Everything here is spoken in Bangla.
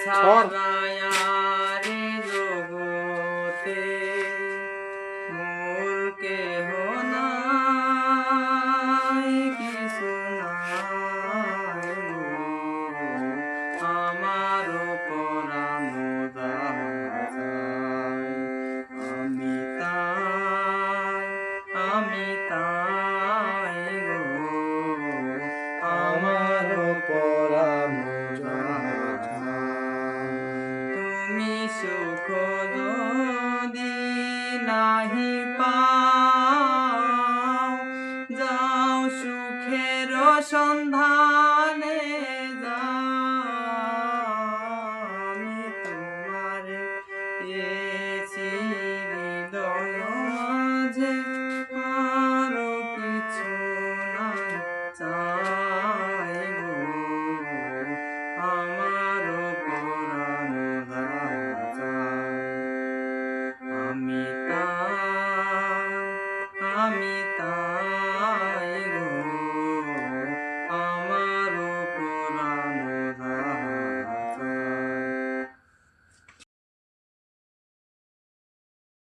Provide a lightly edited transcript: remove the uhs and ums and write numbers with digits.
ছাড়ায়া রে জগতে মোর কেহ নাই, কিছু নাই গো, আমার পরাণ যাহা চায়। আমি তাই গো, আমার পরাণ যাহা চায়। তুমি সুখ যদি নাহি পাও, যাও সুখের সন্ধানে আমি তোমারে পেয়েছি হৃদয় মাঝে, আরো কিছু নাই চাই গো, আমার পরাণ যাহা চায়। আমি তাই